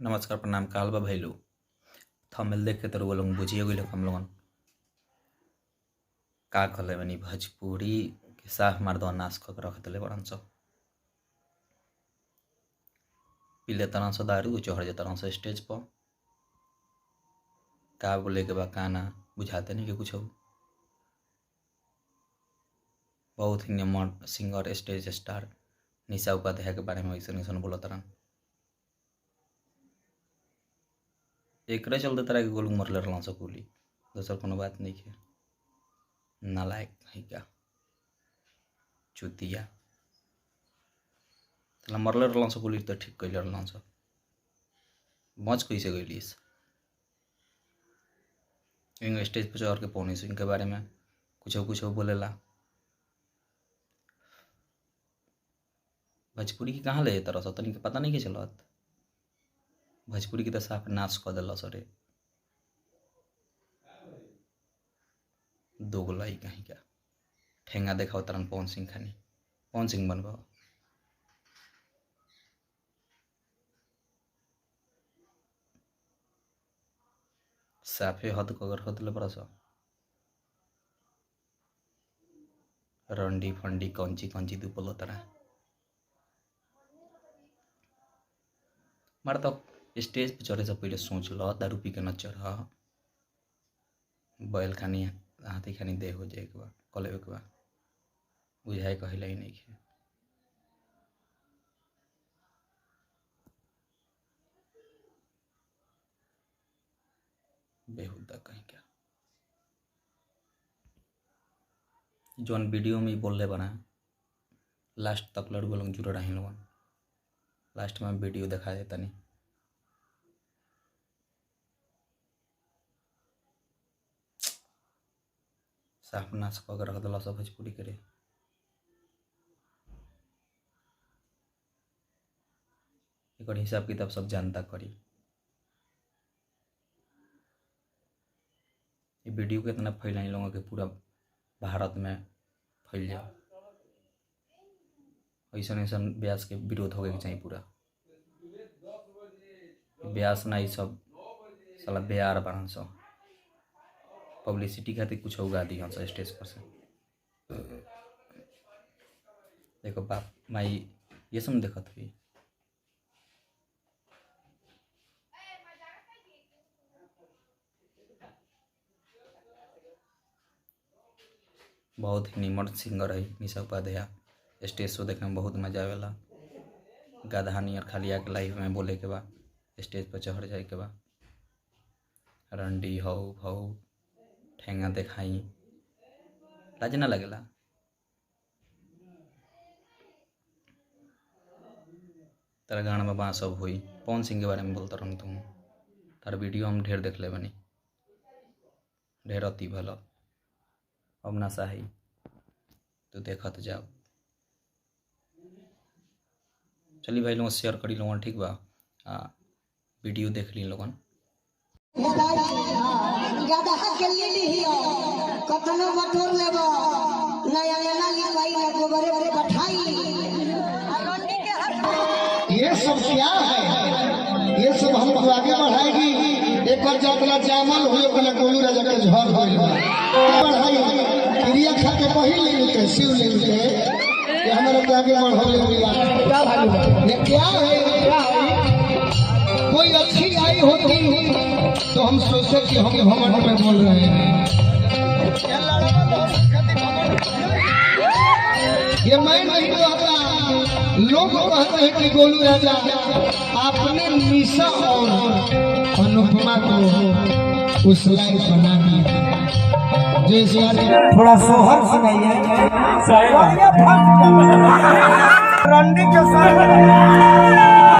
नमस्कार प्रणाम काल बा भैलू थंबनेल देख के तो लोग बुझिए गए हम लोगन का कहले बनी भोजपुरी के साफ मर्दवा नाश क के रख दिले बड़न सब। पीले तरह से दारू चढ़ जे तरह से स्टेज पर का बोले के बा का ना बुझाते नहीं कि कुछ बहुत ही सिंगर स्टेज स्टार निशा उपाध्याय के बारे में ऐसा बोला तरह एक चलते तरह के गोलू मरले रहा सकुली दोसर कोनो बात नहीं है। नालायक है क्या चुतिया तला मरले रहा सकुली तो ठीक कैले रहा सब बच कैसे गई स्टेज पर चढ़ के पौनी सिंह के बारे में कुछ बोलेला। भोजपुरी की कहाँ ले तरह से तनी के पता नहीं के चलत भोजपुरी की तो साफ नाश कर दिल सरे दो गोलाई कहीं क्या ठेंगा देखा तरन पवन सिंह खानी पवन सिंह बनबा साफे हद कगर हदले बरस रंडी फंडी कंची दुपल तरह मार तो स्टेज पे चढ़े से पहले सोच लो दारू पी के न चढ़ बैल खानी हाथी खानी दे हो जाए के बा कले के बा बुझाए कहला ही नहीं है। बेहुदा कहीं क्या जौन वीडियो में बोलले बना लास्ट तक लड़को लोग जुड़ रही लोगन लास्ट में वीडियो दिखा देता नहीं साफ नाश कर रख दिल सब भोजपुरी करे। एक हिसाब किताब सब जानता करी ये वीडियो के इतना फैलाई लोगों के पूरा भारत में फैल जाए ऐसा ब्यास के विरोध हो गए चाहिए पूरा ब्यास ना ये सब साला बेयार बना सब पब्लिसिटी खातिर कुछ उगा दी हम स्टेज पर से देखो बाप माई ये सब देखत हुई बहुत ही निमन सिंगर है निशा उपाध्याय स्टेज शो देखने में बहुत मजा आवेला गाधा नियर खाली आके लाइव में बोले के बाद स्टेज पर चढ़ जाए के बाद रंडी हो ठेंगा देखाई लाज ना लगेला। तारा गाना में बाँ सब हुई पवन सिंह के बारे में बोलता रहूँ तुम तार वीडियो हम ढेर देख ले बनी ढेर अति भल अब ना सही तो देखत जाओ। चलिए भाई लोग शेयर करी लोगन ठीक बा वीडियो देख ली लोगन कतनो बटोर लेबो नया नया लिखाई ना गोबरे बरे बैठाई ये सब क्या है ये सब हमको आगे बढ़ाएगी एक बार जतला जामल हुए पहले गोलू राजा के झड़ होइल बढ़ाई क्रिया खा के पहले के शिव लेके ये हमारे के आगे बढ़ाने लिया क्या भाई ये क्या है कोई अच्छी आई होती तो हम सोचे कि हम घमंड में बोल रहे हैं ये मैं नहीं कहता लोग कहते हैं कि गोलू राजा आपने निशा और अनुपमा को उस लाइन बना दिया जैसे थोड़ा सोहर सुनाइए रंडी के साथ